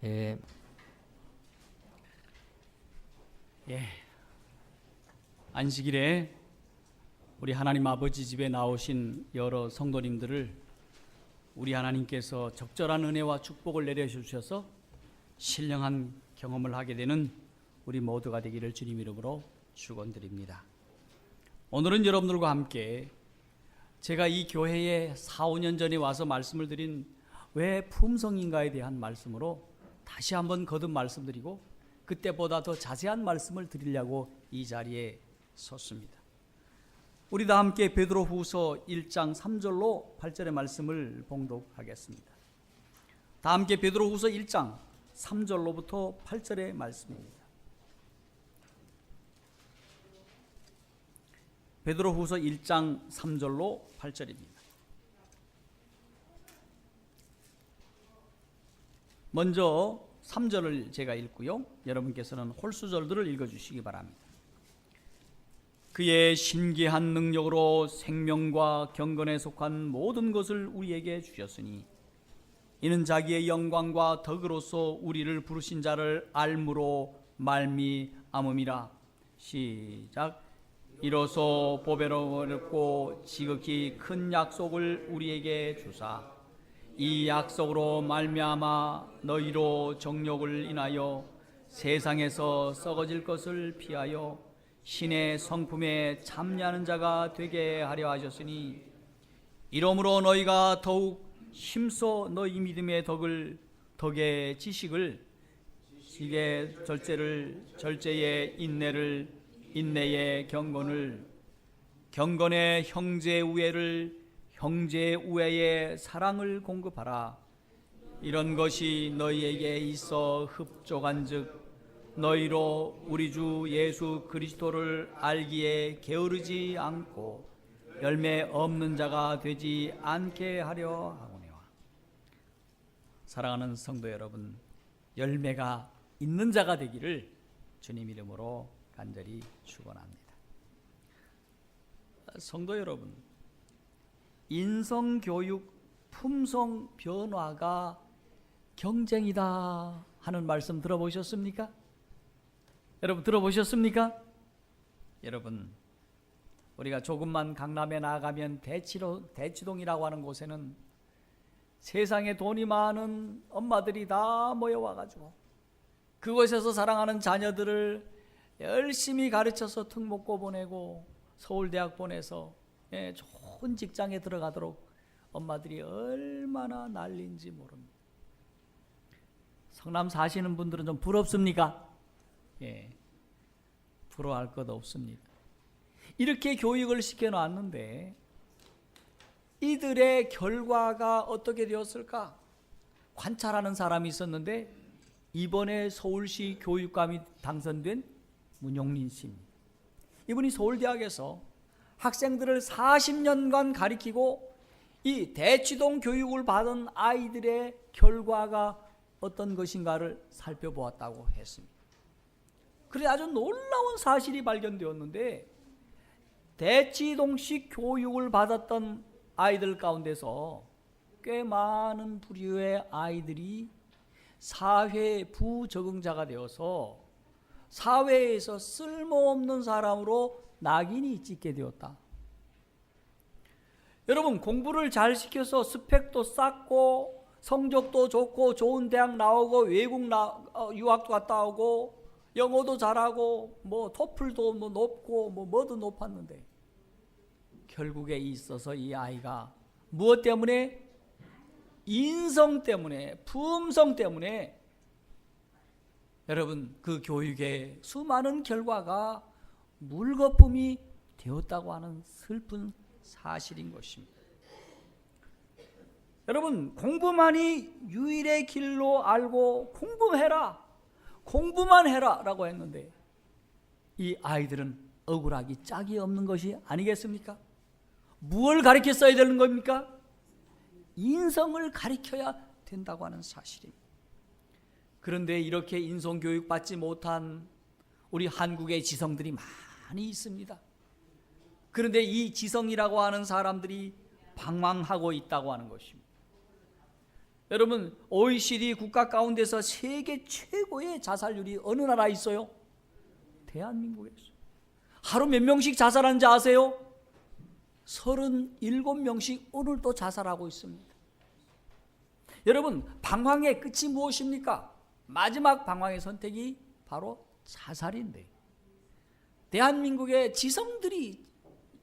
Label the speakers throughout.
Speaker 1: 예,
Speaker 2: 안식일에 우리 하나님 아버지 집에 나오신 여러 성도님들을 우리 하나님께서 적절한 은혜와 축복을 내려주셔서 신령한 경험을 하게 되는 우리 모두가 되기를 주님 이름으로 축원드립니다. 오늘은 여러분들과 함께 제가 이 교회에 4, 5년 전에 와서 말씀을 드린 왜 품성인가에 대한 말씀으로 다시 한번 거듭 말씀드리고 그때보다 더 자세한 말씀을 드리려고 이 자리에 섰습니다. 우리 다 함께 베드로후서 1장 3절로 8절의 말씀을 봉독하겠습니다. 다 함께 베드로후서 1장 3절로부터 8절의 말씀입니다. 베드로후서 1장 3절로 8절입니다. 먼저 3절을 제가 읽고요, 여러분께서는 홀수절들을 읽어주시기 바랍니다. 그의 신기한 능력으로 생명과 경건에 속한 모든 것을 우리에게 주셨으니 이는 자기의 영광과 덕으로서 우리를 부르신 자를 알므로 말미암음이라. 시작. 이로써 보배롭고 지극히 큰 약속을 우리에게 주사 이 약속으로 말미암아 너희로 정욕을 인하여 세상에서 썩어질 것을 피하여 신의 성품에 참여하는 자가 되게 하려 하셨으니 이러므로 너희가 더욱 힘써 너희 믿음의 덕의 지식을, 지식의 절제를, 절제의 인내를, 인내의 경건을, 경건의 형제 우애를, 형제 우애의 사랑을 공급하라. 이런 것이 너희에게 있어 흡족한즉 너희로 우리 주 예수 그리스도를 알기에 게으르지 않고 열매 없는 자가 되지 않게 하려 하오니와. 사랑하는 성도 여러분, 열매가 있는 자가 되기를 주님 이름으로 간절히 축원합니다. 성도 여러분, 인성교육 품성 변화가 경쟁이다 하는 말씀 들어보셨습니까? 여러분 들어보셨습니까? 여러분, 우리가 조금만 강남에 나가면 대치동이라고 하는 곳에는 세상에 돈이 많은 엄마들이 다 모여와가지고 그곳에서 사랑하는 자녀들을 열심히 가르쳐서 특목고 보내고 서울대학 보내서 좋은 직장에 들어가도록 엄마들이 얼마나 난리인지 모릅니다. 성남 사시는 분들은 좀 부럽습니까? 부러워할 것 없습니다. 이렇게 교육을 시켜놨는데 이들의 결과가 어떻게 되었을까? 관찰하는 사람이 있었는데 이번에 서울시 교육감이 당선된 문용린 씨입니다. 이분이 서울대학에서 학생들을 40년간 가리키고 이 대치동 교육을 받은 아이들의 결과가 어떤 것인가를 살펴보았다고 했습니다. 그래 아주 놀라운 사실이 발견되었는데 대치동식 교육을 받았던 아이들 가운데서 꽤 많은 부류의 아이들이 사회 부적응자가 되어서 사회에서 쓸모없는 사람으로 낙인이 찍게 되었다. 여러분, 공부를 잘 시켜서 스펙도 쌓고 성적도 좋고 좋은 대학 나오고 외국 유학도 갔다 오고 영어도 잘하고 토플도 높고 뭐도 높았는데 결국에 있어서 이 아이가 무엇 때문에? 인성 때문에, 품성 때문에 여러분 그 교육의 수많은 결과가 물거품이 되었다고 하는 슬픈 사실인 것입니다. 여러분, 공부만이 유일의 길로 알고 공부만 해라 라고 했는데 이 아이들은 억울하기 짝이 없는 것이 아니겠습니까? 무엇을 가르쳤어야 되는 겁니까? 인성을 가르쳐야 된다고 하는 사실입니다. 그런데 이렇게 인성교육 받지 못한 우리 한국의 지성들이 많이 있습니다. 그런데 이 지성이라고 하는 사람들이 방황하고 있다고 하는 것입니다. 여러분, OECD 국가 가운데서 세계 최고의 자살률이 어느 나라에 있어요? 대한민국에 있어요. 하루 몇 명씩 자살하는지 아세요? 37명씩 오늘도 자살하고 있습니다. 여러분, 방황의 끝이 무엇입니까? 마지막 방황의 선택이 바로 자살인데, 대한민국의 지성들이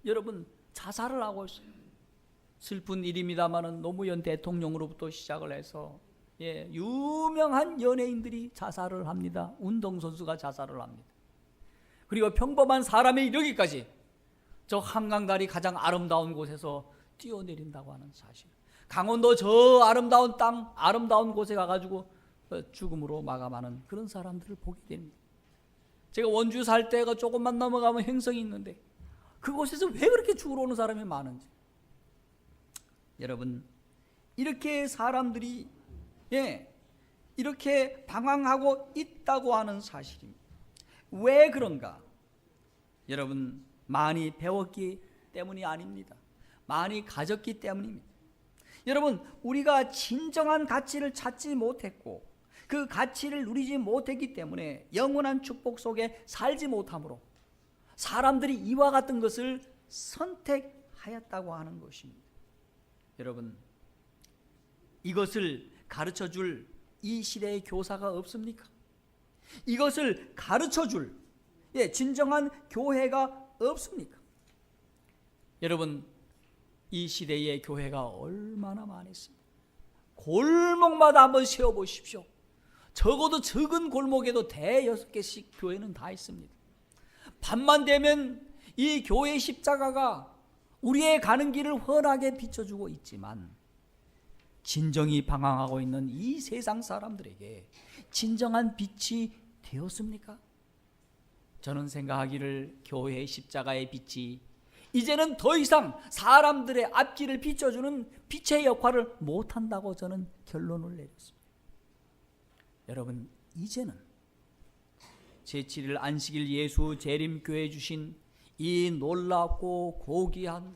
Speaker 2: 여러분 자살을 하고 있어요. 슬픈 일입니다마는 노무현 대통령으로부터 시작을 해서 유명한 연예인들이 자살을 합니다. 운동선수가 자살을 합니다. 그리고 평범한 사람에 이르기까지 저 한강다리 가장 아름다운 곳에서 뛰어내린다고 하는 사실. 강원도 저 아름다운 땅, 아름다운 곳에 가가지고 죽음으로 마감하는 그런 사람들을 보게 됩니다. 제가 원주 살 때가 조금만 넘어가면 행성이 있는데 그곳에서 왜 그렇게 죽으러 오는 사람이 많은지. 여러분, 이렇게 사람들이 이렇게 방황하고 있다고 하는 사실입니다. 왜 그런가? 여러분, 많이 배웠기 때문이 아닙니다. 많이 가졌기 때문입니다. 여러분, 우리가 진정한 가치를 찾지 못했고 그 가치를 누리지 못했기 때문에 영원한 축복 속에 살지 못함으로 사람들이 이와 같은 것을 선택하였다고 하는 것입니다. 여러분, 이것을 가르쳐줄 이 시대의 교사가 없습니까? 이것을 가르쳐줄 진정한 교회가 없습니까? 여러분, 이 시대의 교회가 얼마나 많았습니까? 골목마다 한번 세워보십시오. 적어도 적은 골목에도 6개씩 교회는 다 있습니다. 밤만 되면 이 교회 십자가가 우리의 가는 길을 훤하게 비춰주고 있지만 진정이 방황하고 있는 이 세상 사람들에게 진정한 빛이 되었습니까? 저는 생각하기를 교회의 십자가의 빛이 이제는 더 이상 사람들의 앞길을 비춰주는 빛의 역할을 못한다고 저는 결론을 내렸습니다. 여러분, 이제는 제7일 안식일 예수 재림교회 주신 이 놀랍고 고귀한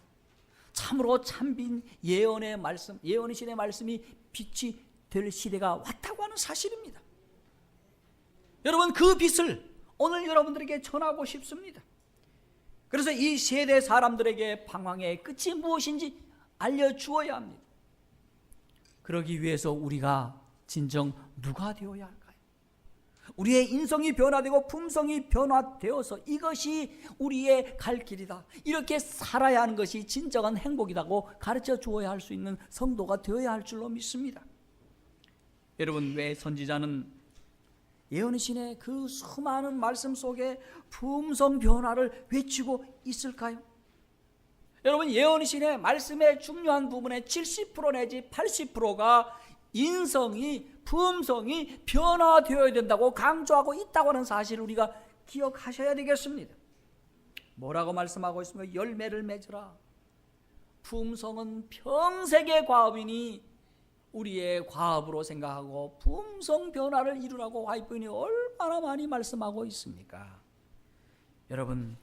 Speaker 2: 참으로 참빈 예언의 말씀, 예언의 신의 말씀이 빛이 될 시대가 왔다고 하는 사실입니다. 여러분, 그 빛을 오늘 여러분들에게 전하고 싶습니다. 그래서 이 세대 사람들에게 방황의 끝이 무엇인지 알려주어야 합니다. 그러기 위해서 우리가 진정 누가 되어야 할까요? 우리의 인성이 변화되고 품성이 변화되어서 이것이 우리의 갈 길이다, 이렇게 살아야 하는 것이 진정한 행복이라고 가르쳐 주어야 할 수 있는 성도가 되어야 할 줄로 믿습니다. 여러분, 왜 선지자는 예언의 신의 그 수많은 말씀 속에 품성 변화를 외치고 있을까요? 여러분, 예언의 신의 말씀의 중요한 부분의 70% 내지 80%가 인성이, 품성이 변화되어야 된다고 강조하고 있다고 하는 사실을 우리가 기억하셔야 되겠습니다. 뭐라고 말씀하고 있습니까? 열매를 맺으라. 품성은 평생의 과업이니 우리의 과업으로 생각하고 품성 변화를 이루라고 와이프인이 얼마나 많이 말씀하고 있습니까? 여러분,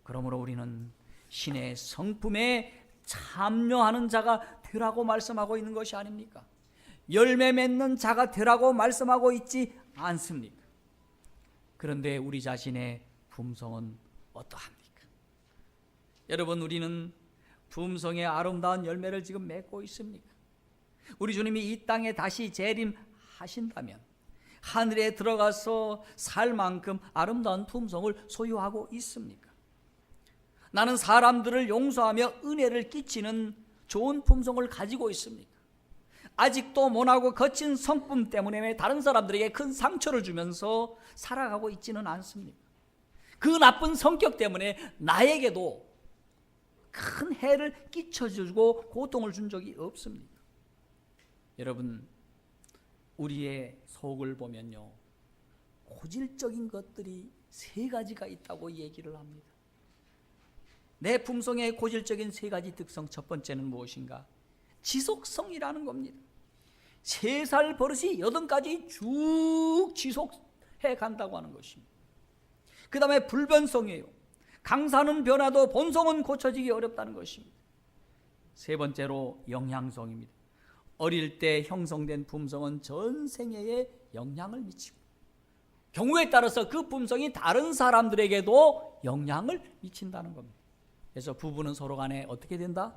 Speaker 2: 그러므로 우리는 신의 성품에 참여하는 자가 되라고 말씀하고 있는 것이 아닙니까? 열매 맺는 자가 되라고 말씀하고 있지 않습니까? 그런데 우리 자신의 품성은 어떠합니까? 여러분, 우리는 품성의 아름다운 열매를 지금 맺고 있습니까? 우리 주님이 이 땅에 다시 재림하신다면 하늘에 들어가서 살 만큼 아름다운 품성을 소유하고 있습니까? 나는 사람들을 용서하며 은혜를 끼치는 좋은 품성을 가지고 있습니까? 아직도 모나고 거친 성품 때문에 다른 사람들에게 큰 상처를 주면서 살아가고 있지는 않습니까? 그 나쁜 성격 때문에 나에게도 큰 해를 끼쳐주고 고통을 준 적이 없습니까? 여러분, 우리의 속을 보면요, 고질적인 것들이 3가지가 있다고 얘기를 합니다. 내 품성의 고질적인 3가지 특성, 첫 번째는 무엇인가? 지속성이라는 겁니다. 3살 버릇이 80까지 쭉 지속해 간다고 하는 것입니다. 그 다음에 불변성이에요. 강사는 변화도 본성은 고쳐지기 어렵다는 것입니다. 3번째로 영향성입니다. 어릴 때 형성된 품성은 전생애에 영향을 미치고 경우에 따라서 그 품성이 다른 사람들에게도 영향을 미친다는 겁니다. 그래서 부부는 서로 간에 어떻게 된다?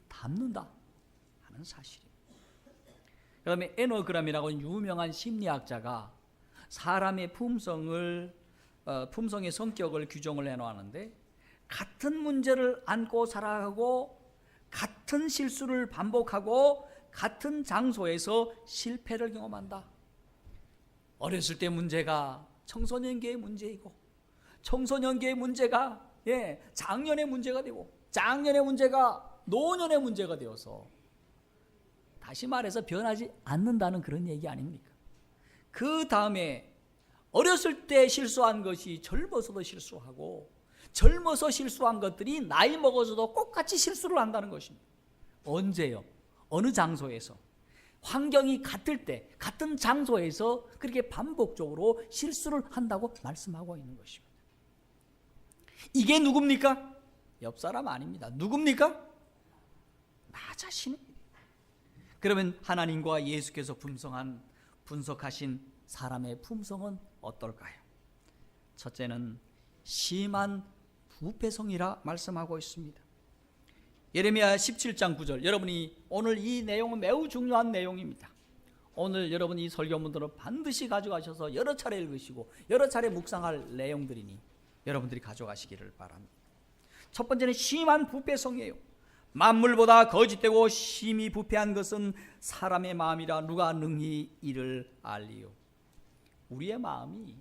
Speaker 2: 닮는다 하는 사실입니다. 그 다음에 에너그램이라고 하는 유명한 심리학자가 사람의 품성의 성격을 규정을 해놓았는데, 같은 문제를 안고 살아가고 같은 실수를 반복하고 같은 장소에서 실패를 경험한다. 어렸을 때 문제가 청소년기의 문제이고, 청소년기의 문제가 장년의 문제가 되고, 장년의 문제가 노년의 문제가 되어서, 다시 말해서 변하지 않는다는 그런 얘기 아닙니까? 그 다음에 어렸을 때 실수한 것이 젊어서도 실수하고, 젊어서 실수한 것들이 나이 먹어서도 똑같이 실수를 한다는 것입니다. 언제요? 어느 장소에서? 환경이 같을 때, 같은 장소에서 그렇게 반복적으로 실수를 한다고 말씀하고 있는 것입니다. 이게 누굽니까? 옆 사람 아닙니다. 누굽니까? 나 자신입니다. 그러면 하나님과 예수께서 분석하신 사람의 품성은 어떨까요? 첫째는 심한 부패성이라 말씀하고 있습니다. 예레미야 17장 9절, 여러분이 오늘 이 내용은 매우 중요한 내용입니다. 오늘 여러분 이 설교문들을 반드시 가져가셔서 여러 차례 읽으시고 여러 차례 묵상할 내용들이니 여러분들이 가져가시기를 바랍니다. 첫 번째는 심한 부패성이에요. 만물보다 거짓되고 심히 부패한 것은 사람의 마음이라 누가 능히 이를 알리요. 우리의 마음이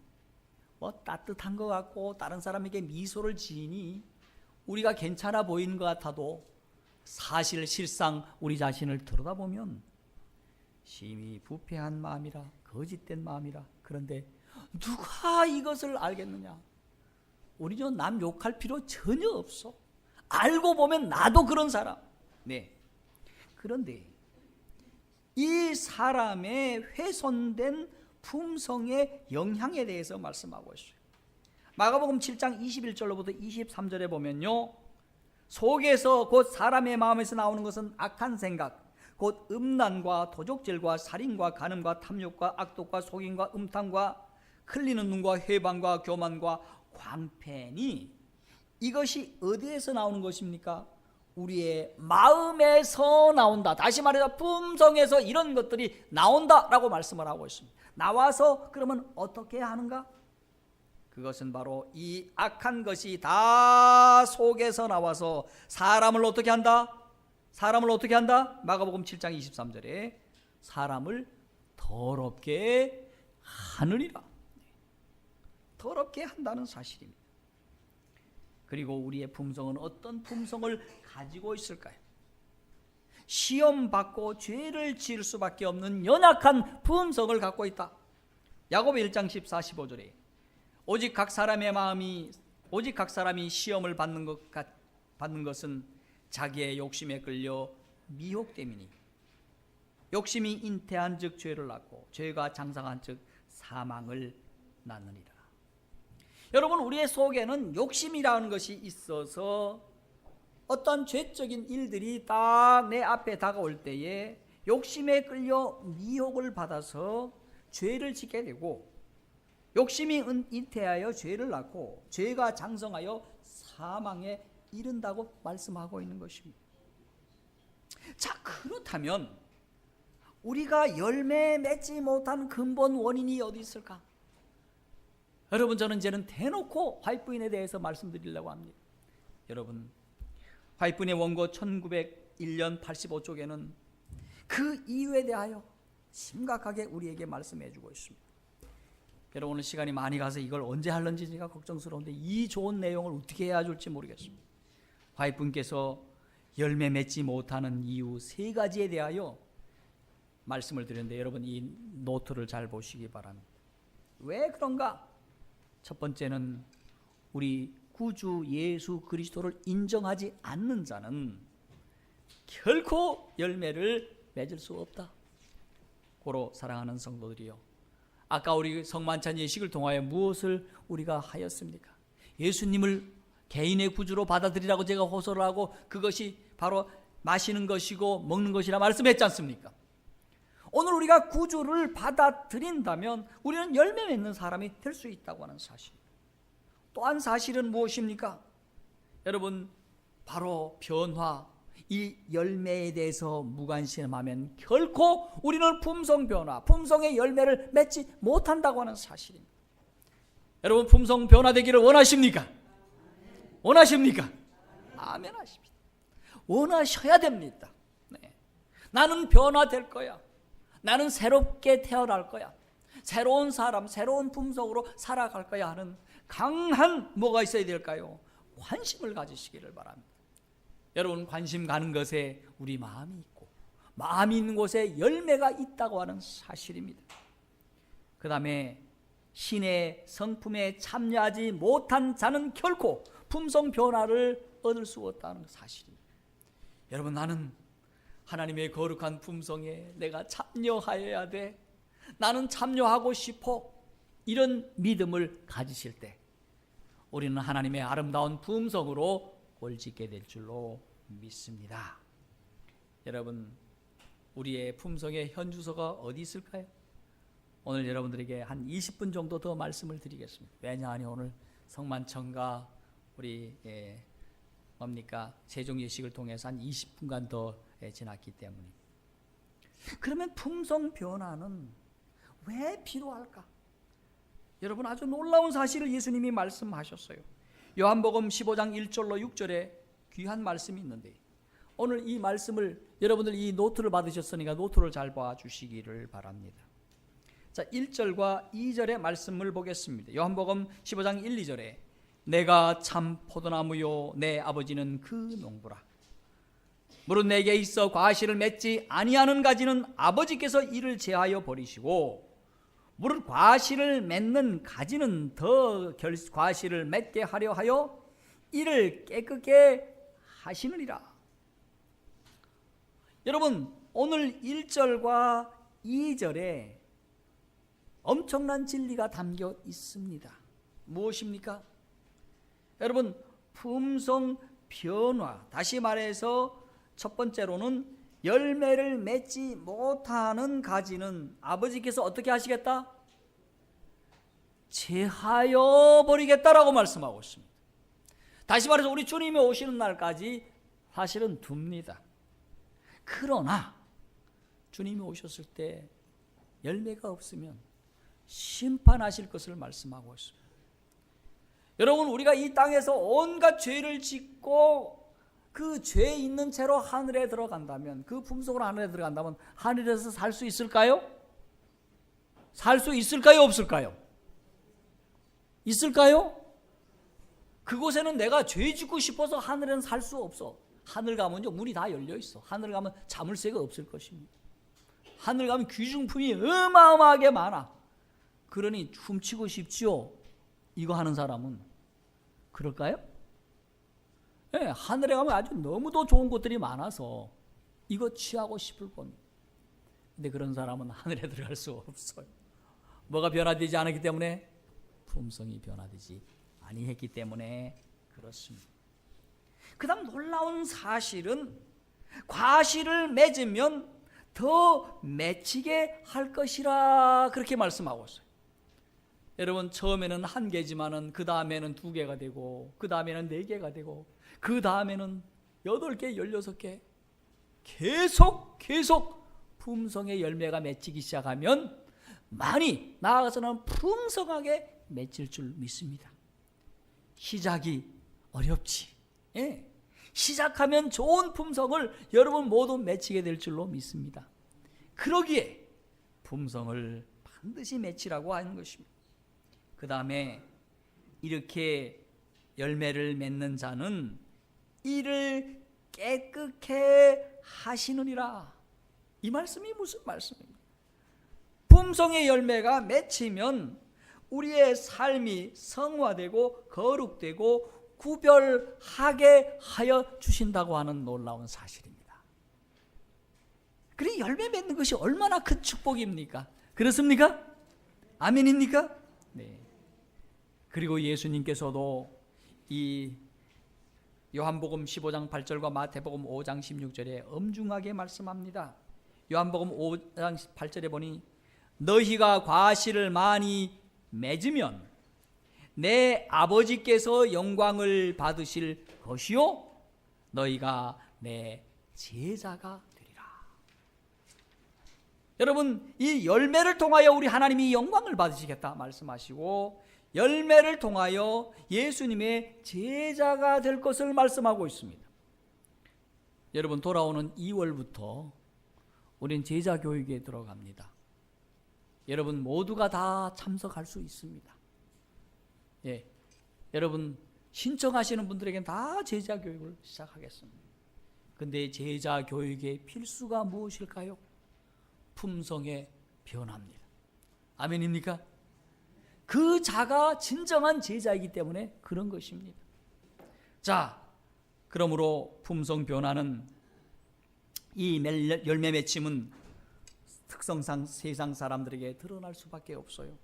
Speaker 2: 따뜻한 것 같고 다른 사람에게 미소를 지으니 우리가 괜찮아 보이는 것 같아도 사실 실상 우리 자신을 들여다보면 심히 부패한 마음이라, 거짓된 마음이라. 그런데 누가 이것을 알겠느냐? 우리는 남 욕할 필요 전혀 없어. 알고 보면 나도 그런 사람. 그런데 이 사람의 훼손된 품성의 영향에 대해서 말씀하고 있어요. 마가복음 7장 21절로부터 23절에 보면요, 속에서 곧 사람의 마음에서 나오는 것은 악한 생각, 곧 음란과 도적질과 살인과 간음과 탐욕과 악독과 속임과 음탕과 흘리는 눈과 회방과 교만과 광패니, 이것이 어디에서 나오는 것입니까? 우리의 마음에서 나온다. 다시 말해서 품성에서 이런 것들이 나온다라고 말씀을 하고 있습니다. 나와서 그러면 어떻게 하는가? 그것은 바로 이 악한 것이 다 속에서 나와서 사람을 어떻게 한다? 사람을 어떻게 한다? 마가복음 7장 23절에 사람을 더럽게 하느니라. 더럽게 한다는 사실입니다. 그리고 우리의 품성은 어떤 품성을 가지고 있을까요? 시험받고 죄를 지을 수밖에 없는 연약한 품성을 갖고 있다. 야고보 1장 14, 15절에 오직 각 사람이 시험을 받는 것은 자기의 욕심에 끌려 미혹됨이니 욕심이 잉태한 즉 죄를 낳고 죄가 장성한 즉 사망을 낳느니라. 여러분, 우리의 속에는 욕심이라는 것이 있어서 어떤 죄적인 일들이 딱 내 앞에 다가올 때에 욕심에 끌려 미혹을 받아서 죄를 짓게 되고, 욕심이 잉태하여 죄를 낳고 죄가 장성하여 사망에 이른다고 말씀하고 있는 것입니다. 자, 그렇다면 우리가 열매 맺지 못한 근본 원인이 어디 있을까? 여러분, 저는 이제는 대놓고 화이트인에 대해서 말씀드리려고 합니다. 여러분, 화이트인의 원고 1901년 85쪽에는 그 이유에 대하여 심각하게 우리에게 말씀해 주고 있습니다. 여러분, 오늘 시간이 많이 가서 이걸 언제 할런지 제가 걱정스러운데 이 좋은 내용을 어떻게 해야 줄지 모르겠습니다. 화이트분께서 열매 맺지 못하는 이유 3가지에 대하여 말씀을 드렸는데 여러분, 이 노트를 잘 보시기 바랍니다. 왜 그런가? 첫 번째는 우리 구주 예수 그리스도를 인정하지 않는 자는 결코 열매를 맺을 수 없다. 고로 사랑하는 성도들이요, 아까 우리 성만찬 예식을 통하여 무엇을 우리가 하였습니까? 예수님을 개인의 구주로 받아들이라고 제가 호소를 하고, 그것이 바로 마시는 것이고 먹는 것이라 말씀했지 않습니까? 오늘 우리가 구주를 받아들인다면 우리는 열매 맺는 사람이 될 수 있다고 하는 사실. 또한 사실은 무엇입니까? 여러분, 바로 변화, 이 열매에 대해서 무관심하면 결코 우리는 품성 변화, 품성의 열매를 맺지 못한다고 하는 사실입니다. 여러분, 품성 변화되기를 원하십니까? 원하십니까? 아멘 하십시오. 원하셔야 됩니다. 네. 나는 변화될 거야. 나는 새롭게 태어날 거야. 새로운 사람, 새로운 품성으로 살아갈 거야 하는 강한 뭐가 있어야 될까요? 관심을 가지시기를 바랍니다. 여러분, 관심 가는 것에 우리 마음이 있고 마음이 있는 곳에 열매가 있다고 하는 사실입니다. 그 다음에 신의 성품에 참여하지 못한 자는 결코 품성 변화를 얻을 수 없다는 사실입니다. 여러분, 나는 하나님의 거룩한 품성에 내가 참여하여야 돼. 나는 참여하고 싶어. 이런 믿음을 가지실 때 우리는 하나님의 아름다운 품성으로 꼴짓게 될 줄로 믿습니다. 여러분, 우리의 품성의 현주소가 어디 있을까요? 오늘 여러분들에게 한 20분 정도 더 말씀을 드리겠습니다. 왜냐하면 오늘 성만청과 우리 세종 예식을 통해서 한 20분간 더 지났기 때문입니다. 그러면 품성 변화는 왜 필요할까? 여러분, 아주 놀라운 사실을 예수님이 말씀하셨어요. 요한복음 15장 1절로 6절에 귀한 말씀이 있는데, 오늘 이 말씀을 여러분들 이 노트를 받으셨으니까 노트를 잘 봐주시기를 바랍니다. 자, 1절과 2절의 말씀을 보겠습니다. 요한복음 15장 1, 2절에 내가 참 포도나무요 내 아버지는 그 농부라. 무릇 내게 있어 과실을 맺지 아니하는 가지는 아버지께서 이를 제하여 버리시고 무릇 과실을 맺는 가지는 더 과실을 맺게 하려 하여 이를 깨끗게 하시느니라. 여러분, 오늘 1절과 2절에 엄청난 진리가 담겨 있습니다. 무엇입니까? 여러분, 품성 변화, 다시 말해서 첫 번째로는 열매를 맺지 못하는 가지는 아버지께서 어떻게 하시겠다? 제하여 버리겠다라고 말씀하고 있습니다. 다시 말해서 우리 주님이 오시는 날까지 사실은 둡니다. 그러나 주님이 오셨을 때 열매가 없으면 심판하실 것을 말씀하고 있습니다. 여러분, 우리가 이 땅에서 온갖 죄를 짓고 그 죄 있는 채로 하늘에 들어간다면, 그 품속으로 하늘에 들어간다면 하늘에서 살 수 있을까요? 살 수 있을까요? 없을까요? 있을까요? 그곳에는 내가 죄 짓고 싶어서 하늘에는 살 수 없어. 하늘 가면요, 문이 다 열려 있어. 하늘 가면 자물쇠가 없을 것입니다. 하늘 가면 귀중품이 어마어마하게 많아. 그러니 훔치고 싶지요? 이거 하는 사람은 그럴까요? 네, 하늘에 가면 아주 너무도 좋은 것들이 많아서 이거 취하고 싶을 겁니다. 근데 그런 사람은 하늘에 들어갈 수 없어요. 뭐가 변화되지 않았기 때문에? 품성이 변화되지 아니했기 때문에 그렇습니다. 그 다음 놀라운 사실은 과실을 맺으면 더 맺히게 할 것이라 그렇게 말씀하고 있어요. 여러분, 처음에는 한 개지만은 그 다음에는 2개가 되고 그 다음에는 4개가 되고 그 다음에는 8개, 16개 계속 품성의 열매가 맺히기 시작하면 많이 나아가서는 풍성하게 맺힐 줄 믿습니다. 시작이 어렵지. 예. 시작하면 좋은 품성을 여러분 모두 맺히게 될 줄로 믿습니다. 그러기에 품성을 반드시 맺히라고 하는 것입니다. 그 다음에 이렇게 열매를 맺는 자는 이를 깨끗게 하시느니라. 이 말씀이 무슨 말씀입니까? 품성의 열매가 맺히면 우리의 삶이 성화되고 거룩되고 구별하게 하여 주신다고 하는 놀라운 사실입니다. 그래, 열매 맺는 것이 얼마나 큰 축복입니까? 그렇습니까? 아멘입니까? 네. 그리고 예수님께서도 이 요한복음 15장 8절과 마태복음 5장 16절에 엄중하게 말씀합니다. 요한복음 5장 8절에 보니 너희가 과실을 많이 맺으면 내 아버지께서 영광을 받으실 것이요 너희가 내 제자가 되리라. 여러분, 이 열매를 통하여 우리 하나님이 영광을 받으시겠다 말씀하시고 열매를 통하여 예수님의 제자가 될 것을 말씀하고 있습니다. 여러분, 돌아오는 2월부터 우린 제자 교육에 들어갑니다. 여러분 모두가 다 참석할 수 있습니다. 예, 여러분 신청하시는 분들에게는 다 제자 교육을 시작하겠습니다. 근데 제자 교육의 필수가 무엇일까요? 품성의 변화입니다. 아멘입니까? 그 자가 진정한 제자이기 때문에 그런 것입니다. 자, 그러므로 품성 변화는 이 열매 맺힘은 특성상 세상 사람들에게 드러날 수밖에 없어요.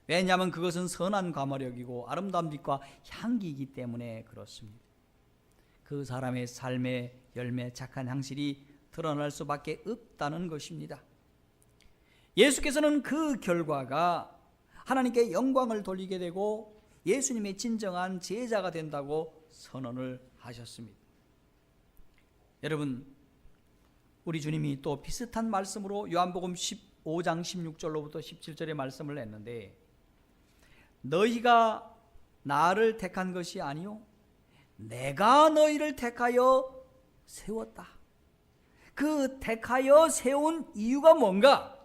Speaker 2: 왜냐하면 그것은 선한 과모력이고 아름다운 빛과 향기이기 때문에 그렇습니다. 그 사람의 삶의 열매, 착한 향실이 드러날 수밖에 없다는 것입니다. 예수께서는 그 결과가 하나님께 영광을 돌리게 되고 예수님의 진정한 제자가 된다고 선언을 하셨습니다. 여러분, 우리 주님이 또 비슷한 말씀으로 요한복음 15장 16절로부터 17절의 말씀을 했는데 너희가 나를 택한 것이 아니요 내가 너희를 택하여 세웠다. 그 택하여 세운 이유가 뭔가?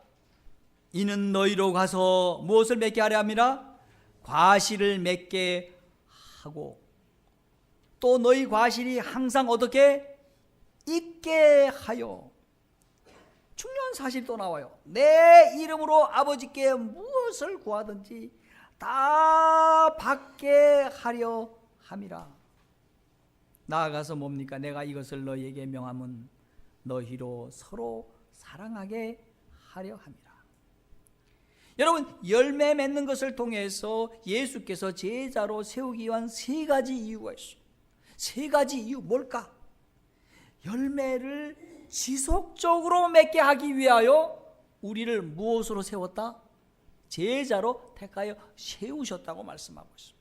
Speaker 2: 이는 너희로 가서 무엇을 맺게 하려 함이라? 과실을 맺게 하고 또 너희 과실이 항상 어떻게? 있게 하여. 중요한 사실이 또 나와요. 내 이름으로 아버지께 무엇을 구하든지 다 받게 하려 함이라. 나아가서 뭡니까? 내가 이것을 너희에게 명함은 너희로 서로 사랑하게 하려 함이라. 여러분, 열매 맺는 것을 통해서 예수께서 제자로 세우기 위한 세 가지 이유가 있어요. 세 가지 이유 뭘까? 열매를 지속적으로 맺게 하기 위하여 우리를 무엇으로 세웠다? 제자로 택하여 세우셨다고 말씀하고 있습니다.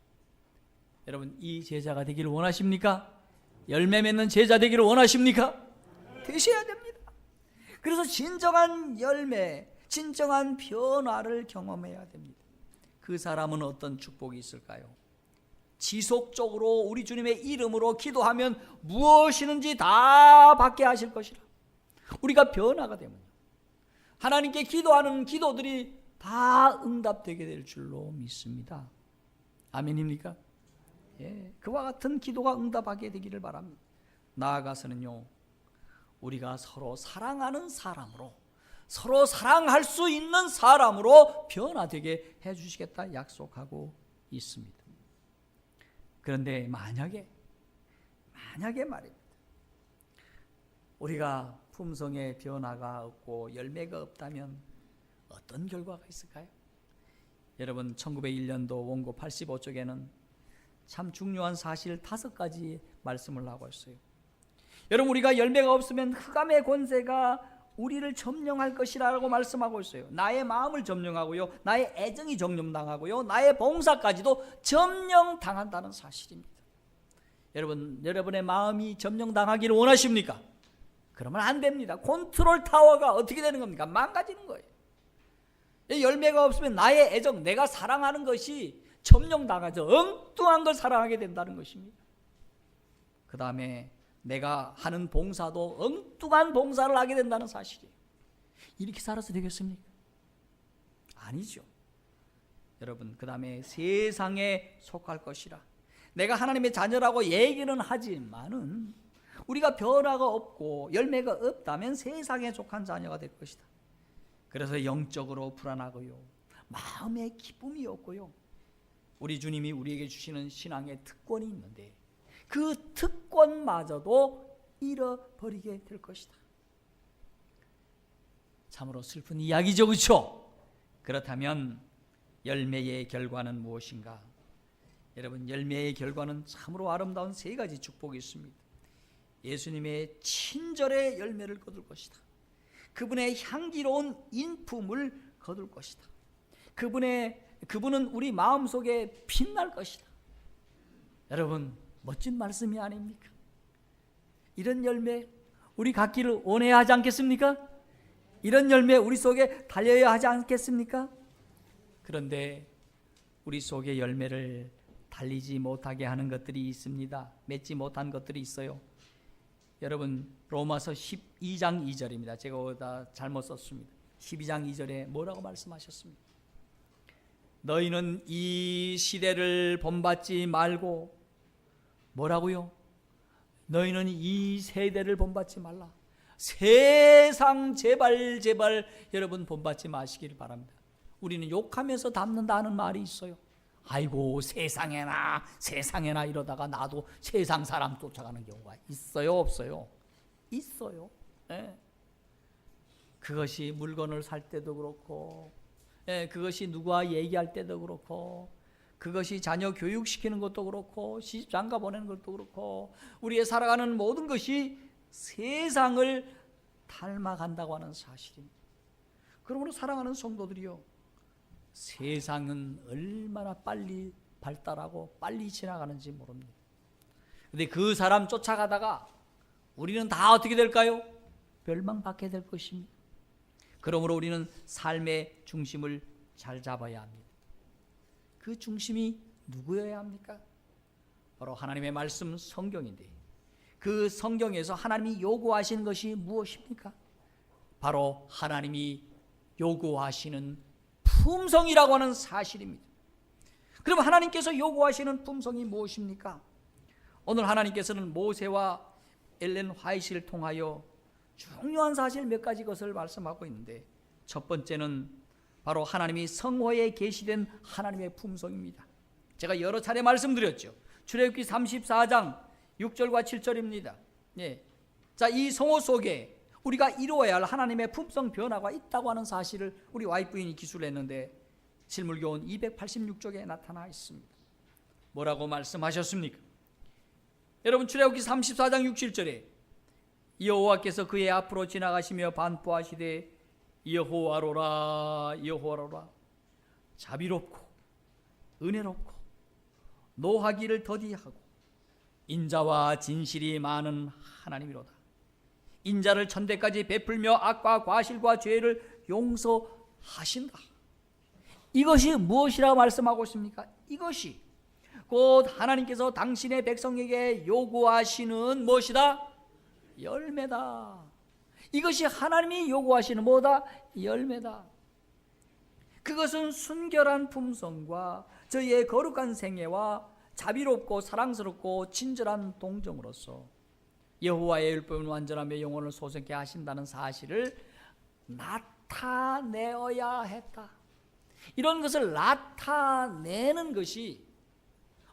Speaker 2: 여러분, 이 제자가 되기를 원하십니까? 열매 맺는 제자 되기를 원하십니까? 되셔야 됩니다. 그래서 진정한 열매, 진정한 변화를 경험해야 됩니다. 그 사람은 어떤 축복이 있을까요? 지속적으로 우리 주님의 이름으로 기도하면 무엇이든지 다 받게 하실 것이라. 우리가 변화가 되면 하나님께 기도하는 기도들이 다 응답되게 될 줄로 믿습니다. 아멘입니까? 예, 그와 같은 기도가 응답하게 되기를 바랍니다. 나아가서는요, 우리가 서로 사랑하는 사람으로, 서로 사랑할 수 있는 사람으로 변화되게 해주시겠다 약속하고 있습니다. 그런데 만약에 말입니다, 우리가 품성의 변화가 없고 열매가 없다면 어떤 결과가 있을까요? 여러분, 1901년도 원고 85쪽에는 참 중요한 사실 5가지 말씀을 하고 있어요. 여러분, 우리가 열매가 없으면 흑암의 권세가 우리를 점령할 것이라고 말씀하고 있어요. 나의 마음을 점령하고요, 나의 애정이 점령당하고요, 나의 봉사까지도 점령당한다는 사실입니다. 여러분, 여러분의 마음이 점령당하기를 원하십니까? 그러면 안 됩니다. 컨트롤 타워가 어떻게 되는 겁니까? 망가지는 거예요. 열매가 없으면 나의 애정, 내가 사랑하는 것이 점령당하죠. 엉뚱한 걸 사랑하게 된다는 것입니다. 그 다음에 내가 하는 봉사도 엉뚱한 봉사를 하게 된다는 사실이에요. 이렇게 살아서 되겠습니까? 아니죠. 여러분, 그 다음에 세상에 속할 것이라. 내가 하나님의 자녀라고 얘기는 하지만은 우리가 변화가 없고 열매가 없다면 세상에 속한 자녀가 될 것이다. 그래서 영적으로 불안하고요, 마음에 기쁨이 없고요, 우리 주님이 우리에게 주시는 신앙의 특권이 있는데 그 특권마저도 잃어버리게 될 것이다. 참으로 슬픈 이야기죠, 그렇죠? 그렇다면 열매의 결과는 무엇인가?
Speaker 1: 여러분, 열매의 결과는 참으로 아름다운 세 가지 축복이 있습니다. 예수님의 친절의 열매를 거둘 것이다. 그분의 향기로운 인품을 거둘 것이다. 그분은 우리 마음속에 빛날 것이다. 여러분, 멋진 말씀이 아닙니까? 이런 열매 우리 갖기를 원해야 하지 않겠습니까? 이런 열매 우리 속에 달려야 하지 않겠습니까? 그런데 우리 속에 열매를 달리지 못하게 하는 것들이 있습니다. 맺지 못한 것들이 있어요. 여러분, 로마서 12장 2절입니다. 제가 다 잘못 썼습니다. 12장 2절에 뭐라고 말씀하셨습니까? 너희는 이 시대를 본받지 말고, 뭐라고요? 너희는 이 세대를 본받지 말라. 세상 제발 여러분 본받지 마시길 바랍니다. 우리는 욕하면서 담는다는 말이 있어요. 아이고, 세상에나 이러다가 나도 세상 사람 쫓아가는 경우가 있어요, 없어요? 있어요. 네. 그것이 물건을 살 때도 그렇고, 그것이 누구와 얘기할 때도 그렇고, 그것이 자녀 교육시키는 것도 그렇고, 시집장가 보내는 것도 그렇고, 우리의 살아가는 모든 것이 세상을 닮아간다고 하는 사실입니다. 그러므로 사랑하는 성도들이요, 세상은 얼마나 빨리 발달하고 빨리 지나가는지 모릅니다. 그런데 그 사람 쫓아가다가 우리는 다 어떻게 될까요? 멸망받게 될 것입니다. 그러므로 우리는 삶의 중심을 잘 잡아야 합니다. 그 중심이 누구여야 합니까? 바로 하나님의 말씀 성경인데, 그 성경에서 하나님이 요구하시는 것이 무엇입니까? 바로 하나님이 요구하시는 품성이라고 하는 사실입니다. 그럼 하나님께서 요구하시는 품성이 무엇입니까? 오늘 하나님께서는 모세와 엘렌 화이트를 통하여 중요한 사실 몇 가지 것을 말씀하고 있는데, 첫 번째는 바로 하나님이 성호에 계시된 하나님의 품성입니다. 제가 여러 차례 말씀드렸죠. 출애굽기 34장 6절과 7절입니다. 예. 자, 이 성호 속에 우리가 이루어야 할 하나님의 품성 변화가 있다고 하는 사실을 우리 와이프인이 기술했는데, 실물교훈 286쪽에 나타나 있습니다. 뭐라고 말씀하셨습니까? 여러분, 출애굽기 34장 6, 7절에 여호와께서 그의 앞으로 지나가시며 반포하시되 여호와로라 자비롭고 은혜롭고 노하기를 더디하고 인자와 진실이 많은 하나님이로다. 인자를 천대까지 베풀며 악과 과실과 죄를 용서하신다. 이것이 무엇이라고 말씀하고 있습니까? 이것이 곧 하나님께서 당신의 백성에게 요구하시는 무엇이다? 열매다. 이것이 하나님이 요구하시는 뭐다? 열매다. 그것은 순결한 품성과 저희의 거룩한 생애와 자비롭고 사랑스럽고 친절한 동정으로서 여호와의 율법은 완전하며 영혼을 소생케 하신다는 사실을 나타내어야 했다. 이런 것을 나타내는 것이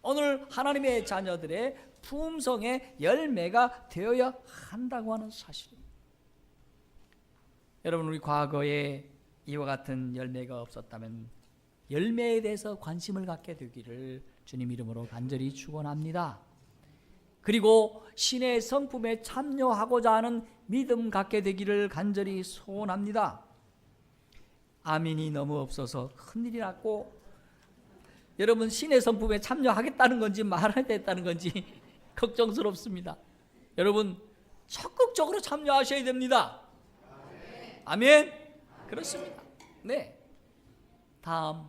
Speaker 1: 오늘 하나님의 자녀들의 품성의 열매가 되어야 한다고 하는 사실입니다. 여러분, 우리 과거에 이와 같은 열매가 없었다면 열매에 대해서 관심을 갖게 되기를 주님 이름으로 간절히 축원합니다. 그리고 신의 성품에 참여하고자 하는 믿음 갖게 되기를 간절히 소원합니다. 아멘이 너무 없어서 큰일이 났고, 여러분, 신의 성품에 참여하겠다는 건지 말하겠다는 건지 걱정스럽습니다. 여러분, 적극적으로 참여하셔야 됩니다. 아멘. 그렇습니다. 네. 다음,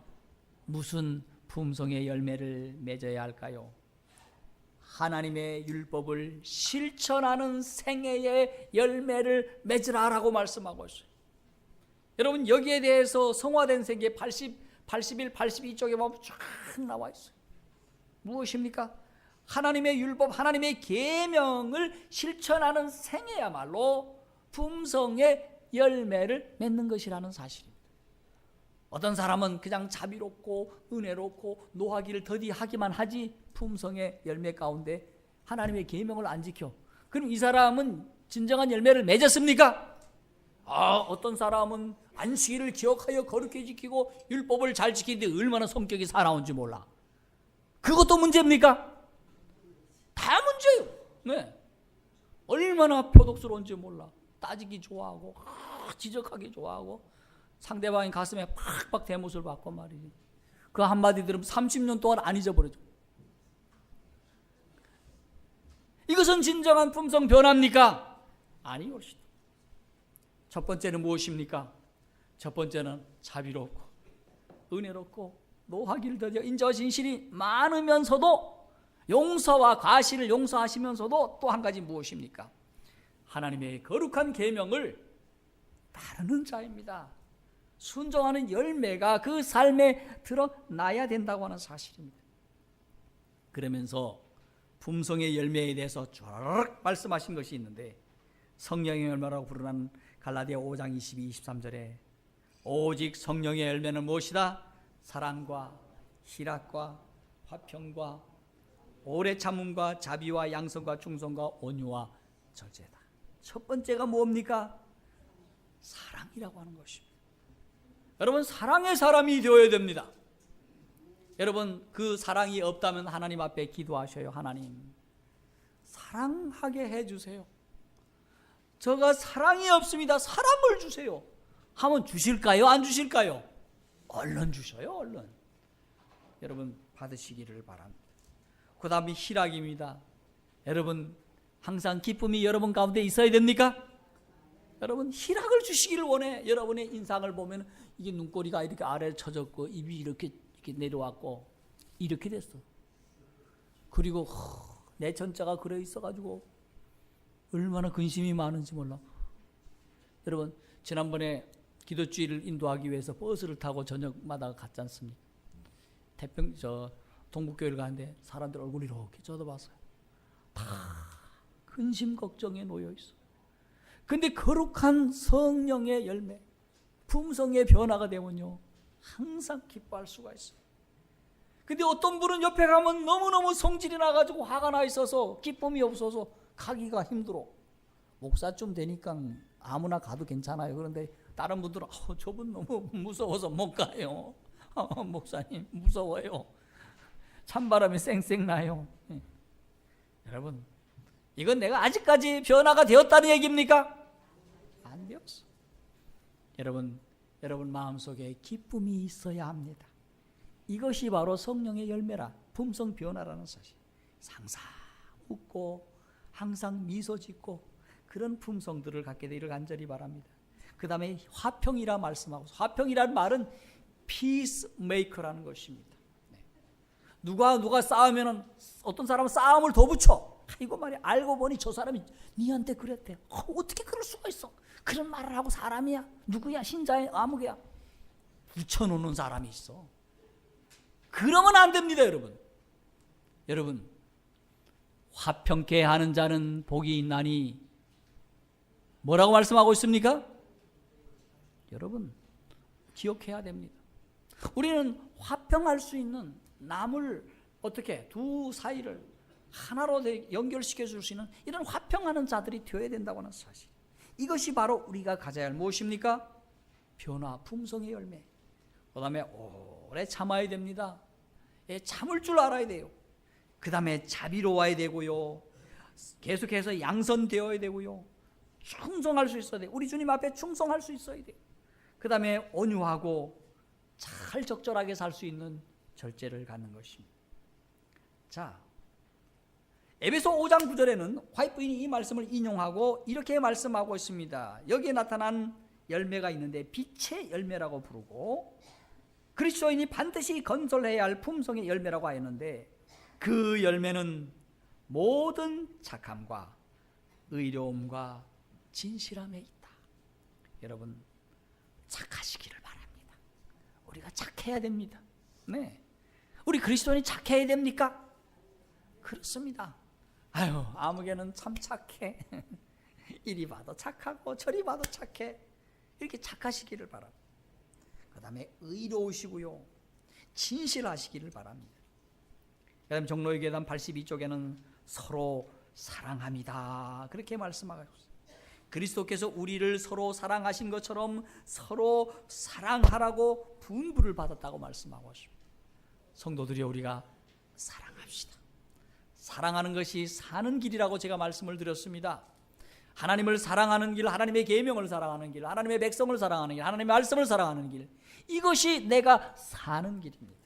Speaker 1: 무슨 품성의 열매를 맺어야 할까요? 하나님의 율법을 실천하는 생애의 열매를 맺으라라고 말씀하고 있어요. 여러분, 여기에 대해서 성화된 세계 81, 82쪽에 보면 쫙 나와 있어요. 무엇입니까? 하나님의 율법, 하나님의 계명을 실천하는 생애야말로 품성의 열매를 맺는 것이라는 사실입니다. 어떤 사람은 그냥 자비롭고 은혜롭고 노하기를 더디하기만 하지 품성의 열매 가운데 하나님의 계명을 안 지켜. 그럼 이 사람은 진정한 열매를 맺었습니까? 어떤 사람은 안식일을 기억하여 거룩히 지키고 율법을 잘 지키는데 얼마나 성격이 사나운지 몰라. 그것도 문제입니까? 다 문제예요. 네. 얼마나 표독스러운지 몰라. 따지기 좋아하고 지적하기 좋아하고 상대방의 가슴에 팍팍 대못을 받고 말이지. 그 한마디 들으면 30년 동안 안 잊어버려져. 이것은 진정한 품성 변화입니까? 아니요. 첫 번째는 무엇입니까? 첫 번째는 자비롭고 은혜롭고 노하기를 더디어 인자와 진실이 많으면서도 용서와 과실을 용서하시면서도 또 한 가지 무엇입니까? 하나님의 거룩한 계명을 따르는 자입니다. 순종하는 열매가 그 삶에 드러나야 된다고 하는 사실입니다. 그러면서 품성의 열매에 대해서 쭉 말씀하신 것이 있는데 성령의 열매라고 부르는 갈라디아 5장 22, 23절에 오직 성령의 열매는 무엇이다? 사랑과 희락과 화평과 오래 참음과 자비와 양선과 충성과 온유와 절제다. 첫 번째가 뭡니까? 사랑이라고 하는 것입니다. 여러분, 사랑의 사람이 되어야 됩니다. 여러분, 그 사랑이 없다면 하나님 앞에 기도하셔요. 하나님, 사랑하게 해주세요. 저가 사랑이 없습니다. 사랑을 주세요. 하면 주실까요? 안 주실까요? 얼른 주셔요. 얼른. 여러분, 받으시기를 바랍니다. 그 다음에 희락입니다. 여러분, 항상 기쁨이 여러분 가운데 있어야 됩니까? 여러분, 희락을 주시기를 원해. 여러분의 인상을 보면 이게 눈꼬리가 이렇게 아래로 쳐졌고 입이 이렇게 내려왔고 이렇게 됐어. 그리고 내 전자가 그래 있어가지고 얼마나 근심이 많은지 몰라. 여러분, 지난번에 기도주의를 인도하기 위해서 버스를 타고 저녁마다 갔지 않습니까? 동국교회를 가는데 사람들 얼굴이 이렇게 쳐다봤어요. 다 근심 걱정에 놓여 있어. 근데 거룩한 성령의 열매, 품성의 변화가 되면요, 항상 기뻐할 수가 있어요. 근데 어떤 분은 옆에 가면 너무너무 성질이 나가지고 화가 나 있어서 기쁨이 없어서 가기가 힘들어. 목사쯤 되니까 아무나 가도 괜찮아요. 그런데 다른 분들은 저분 너무 무서워서 못 가요. 목사님 무서워요. 찬바람이 쌩쌩 나요. 여러분, 이건 내가 아직까지 변화가 되었다는 얘기입니까? 안 되었어. 여러분 마음속에 기쁨이 있어야 합니다. 이것이 바로 성령의 열매라, 품성 변화라는 사실. 항상 웃고 항상 미소 짓고 그런 품성들을 갖게 되기를 간절히 바랍니다. 그 다음에 화평이라 말씀하고, 화평이라는 말은 피스메이커라는 것입니다. 누가 싸우면은 어떤 사람은 싸움을 더 붙여. 이거 말이야, 알고 보니 저 사람이 니한테 그랬대. 어떻게 그럴 수가 있어? 그런 말을 하고 사람이야? 누구야? 신자의 아무개야? 붙여놓는 사람이 있어. 그러면 안 됩니다, 여러분. 여러분, 화평케 하는 자는 복이 있나니 뭐라고 말씀하고 있습니까? 여러분, 기억해야 됩니다. 우리는 화평할 수 있는, 남을 어떻게 두 사이를 하나로 연결시켜 줄 수 있는 이런 화평하는 자들이 되어야 된다고 하는 사실. 이것이 바로 우리가 가져야 할 무엇입니까? 변화, 품성의 열매. 그 다음에 오래 참아야 됩니다. 참을 줄 알아야 돼요. 그 다음에 자비로워야 되고요. 계속해서 양선되어야 되고요. 충성할 수 있어야 돼요. 우리 주님 앞에 충성할 수 있어야 돼요. 그 다음에 온유하고 잘 적절하게 살 수 있는 절제를 갖는 것입니다. 자, 에베소 5장 9절에는 화이트 부인이 이 말씀을 인용하고 이렇게 말씀하고 있습니다. 여기에 나타난 열매가 있는데 빛의 열매라고 부르고 그리스도인이 반드시 건설해야 할 품성의 열매라고 하였는데 그 열매는 모든 착함과 의로움과 진실함에 있다. 여러분, 착하시기를 바랍니다. 우리가 착해야 됩니다. 네, 우리 그리스도인이 착해야 됩니까? 그렇습니다. 아유, 아무개는 참 착해. 이리 봐도 착하고 저리 봐도 착해. 이렇게 착하시기를 바랍니다. 그 다음에 의로우시고요, 진실하시기를 바랍니다. 그 다음에 종로의 계단 82쪽에는 서로 사랑합니다, 그렇게 말씀하고 있습니다. 그리스도께서 우리를 서로 사랑하신 것처럼 서로 사랑하라고 분부를 받았다고 말씀하고 있습니다. 성도들이 우리가 사랑합시다. 사랑하는 것이 사는 길이라고 제가 말씀을 드렸습니다. 하나님을 사랑하는 길, 하나님의 계명을 사랑하는 길, 하나님의 백성을 사랑하는 길, 하나님의 말씀을 사랑하는 길, 이것이 내가 사는 길입니다.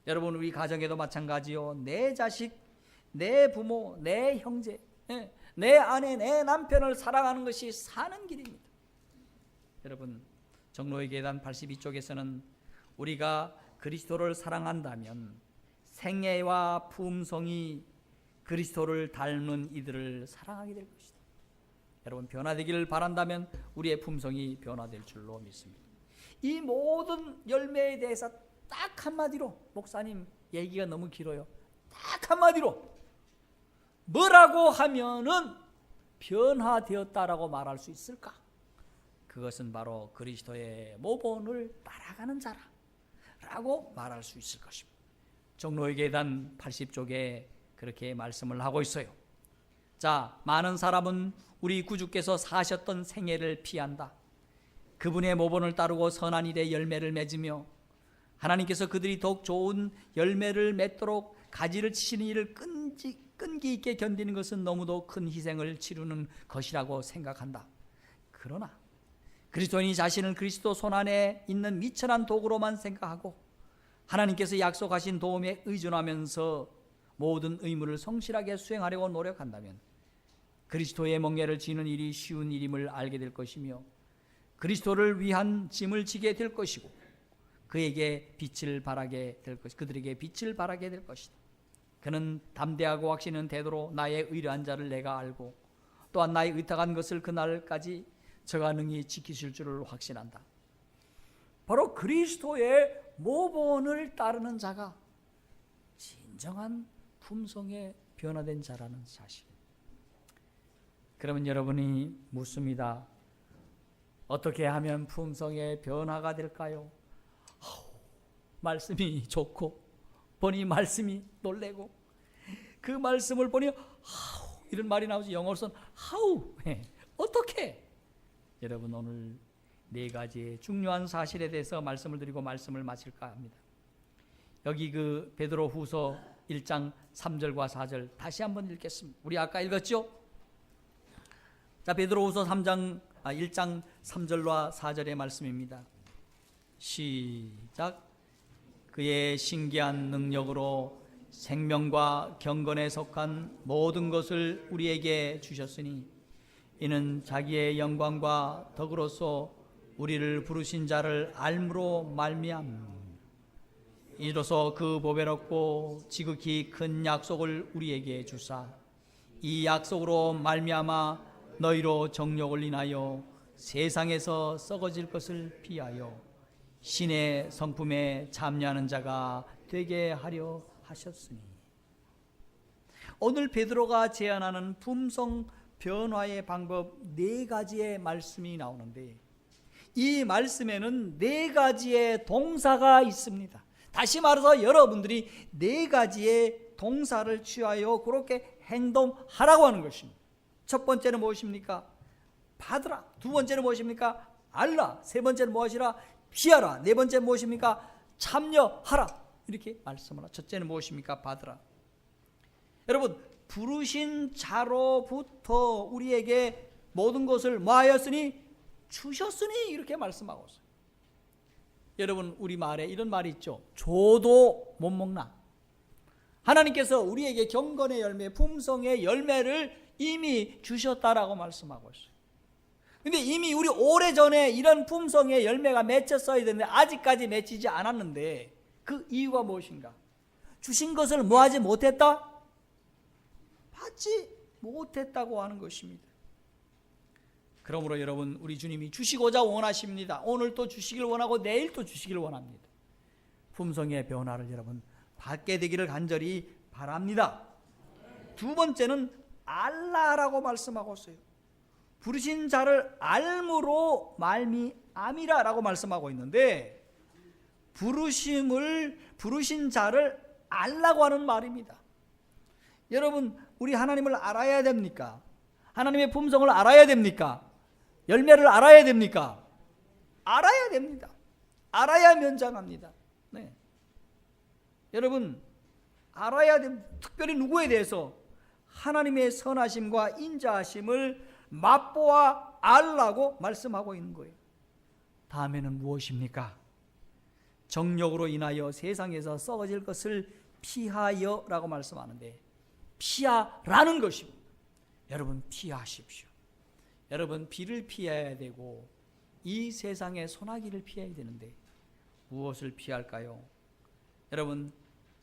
Speaker 1: 여러분, 우리 가정에도 마찬가지요. 내 자식, 내 부모, 내 형제, 내 아내, 내 남편을 사랑하는 것이 사는 길입니다. 여러분, 정로의 계단 82쪽에서는 우리가 그리스도를 사랑한다면 생애와 품성이 그리스도를 닮는 이들을 사랑하게 될 것이다. 여러분, 변화되기를 바란다면 우리의 품성이 변화될 줄로 믿습니다. 이 모든 열매에 대해서 딱 한마디로, 목사님 얘기가 너무 길어요. 딱 한마디로 뭐라고 하면은 변화되었다라고 말할 수 있을까? 그것은 바로 그리스도의 모본을 따라가는 자라고 말할 수 있을 것입니다. 정로의 계단 80쪽에 그렇게 말씀을 하고 있어요. 자, 많은 사람은 우리 구주께서 사셨던 생애를 피한다. 그분의 모본을 따르고 선한 일의 열매를 맺으며 하나님께서 그들이 더욱 좋은 열매를 맺도록 가지를 치시는 일을 끈기 있게 견디는 것은 너무도 큰 희생을 치르는 것이라고 생각한다. 그러나 그리스도인이 자신을 그리스도 손안에 있는 미천한 도구로만 생각하고 하나님께서 약속하신 도움에 의존하면서 모든 의무를 성실하게 수행하려고 노력한다면 그리스도의 멍에를 지는 일이 쉬운 일임을 알게 될 것이며 그리스도를 위한 짐을 지게 될 것이고 그에게 빛을 발하게 될 것, 그들에게 빛을 발하게 될 것이다. 그는 담대하고 확신있는 태도로 나의 의뢰한 자를 내가 알고 또한 나의 의탁한 것을 그날까지 저가 능히 지키실 줄을 확신한다. 바로 그리스도의 모본을 따르는 자가 진정한 품성에 변화된 자라는 사실. 그러면 여러분이 묻습니다. 어떻게 하면 품성의 변화가 될까요? 말씀이 좋고 보니 말씀이 놀래고 그 말씀을 보니 이런 말이 나오지. 영어로서는 how, 어떻게? 여러분, 오늘 네 가지의 중요한 사실에 대해서 말씀을 드리고 말씀을 마칠까 합니다. 여기 그 베드로 후서 1장 3절과 4절 다시 한번 읽겠습니다. 우리 아까 읽었죠? 자, 베드로 후서 1장 3절과 4절의 말씀입니다. 시작. 그의 신기한 능력으로 생명과 경건에 속한 모든 것을 우리에게 주셨으니 이는 자기의 영광과 덕으로서 우리를 부르신 자를 알므로 말미암 이로써 그 보배롭고 지극히 큰 약속을 우리에게 주사 이 약속으로 말미암아 너희로 정욕을 인하여 세상에서 썩어질 것을 피하여 신의 성품에 참여하는 자가 되게 하려 하셨으니. 오늘 베드로가 제안하는 품성 변화의 방법 네 가지의 말씀이 나오는데 이 말씀에는 네 가지의 동사가 있습니다. 다시 말해서 여러분들이 네 가지의 동사를 취하여 그렇게 행동하라고 하는 것입니다. 첫 번째는 무엇입니까? 받으라. 두 번째는 무엇입니까? 알라. 세 번째는 무엇이라? 피하라. 네 번째는 무엇입니까? 참여하라. 이렇게 말씀을 하라. 첫째는 무엇입니까? 받으라. 여러분, 부르신 자로부터 우리에게 모든 것을 뭐하였으니? 주셨으니 이렇게 말씀하고 있어요. 여러분, 우리 말에 이런 말이 있죠. 줘도 못 먹나? 하나님께서 우리에게 경건의 열매, 품성의 열매를 이미 주셨다라고 말씀하고 있어요. 근데 이미 우리 오래전에 이런 품성의 열매가 맺혔어야 되는데 아직까지 맺히지 않았는데 그 이유가 무엇인가? 주신 것을 뭐하지 못했다? 받지 못했다고 하는 것입니다. 그러므로 여러분, 우리 주님이 주시고자 원하십니다. 오늘 또 주시길 원하고 내일 또 주시길 원합니다. 품성의 변화를 여러분 받게 되기를 간절히 바랍니다. 두 번째는 알라라고 말씀하고 있어요. 부르신 자를 알므로 말미암이라라고 말씀하고 있는데 부르신 자를 알라고 하는 말입니다. 여러분, 우리 하나님을 알아야 됩니까? 하나님의 품성을 알아야 됩니까? 열매를 알아야 됩니까? 알아야 됩니다. 알아야 면장합니다. 네. 여러분, 알아야 됩니다. 특별히 누구에 대해서? 하나님의 선하심과 인자하심을 맛보아 알라고 말씀하고 있는 거예요. 다음에는 무엇입니까? 정욕으로 인하여 세상에서 썩어질 것을 피하여라고 말씀하는데, 피하라는 것입니다. 여러분, 피하십시오. 여러분, 비를 피해야 되고 이 세상의 소나기를 피해야 되는데 무엇을 피할까요? 여러분,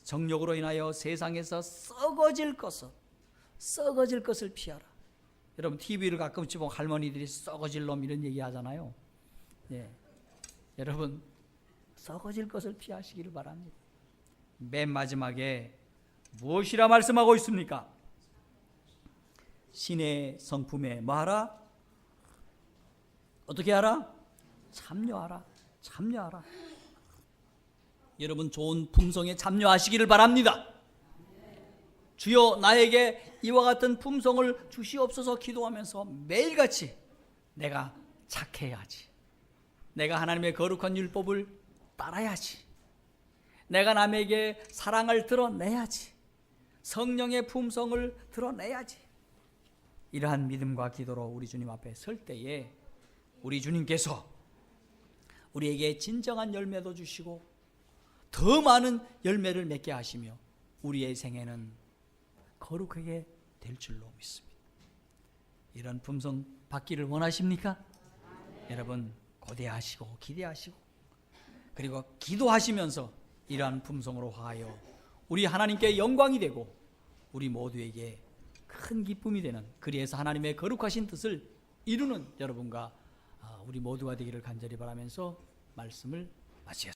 Speaker 1: 정욕으로 인하여 세상에서 썩어질 것을 피하라. 여러분, TV를 가끔씩 보면 할머니들이 썩어질 놈 이런 얘기 하잖아요. 예. 여러분, 썩어질 것을 피하시기를 바랍니다. 맨 마지막에 무엇이라 말씀하고 있습니까? 신의 성품에 뭐하라? 어떻게 하라? 참여하라. 참여하라. 여러분, 좋은 품성에 참여하시기를 바랍니다. 주여, 나에게 이와 같은 품성을 주시옵소서 기도하면서 매일같이 내가 착해야지, 내가 하나님의 거룩한 율법을 따라야지, 내가 남에게 사랑을 드러내야지, 성령의 품성을 드러내야지, 이러한 믿음과 기도로 우리 주님 앞에 설 때에 우리 주님께서 우리에게 진정한 열매도 주시고 더 많은 열매를 맺게 하시며 우리의 생애는 거룩하게 될 줄로 믿습니다. 이런 품성 받기를 원하십니까? 여러분, 고대하시고 기대하시고 그리고 기도하시면서 이러한 품성으로 하여 우리 하나님께 영광이 되고 우리 모두에게 큰 기쁨이 되는, 그리해서 하나님의 거룩하신 뜻을 이루는 여러분과 우리 모두가 되기를 간절히 바라면서 말씀을 마치겠습니다.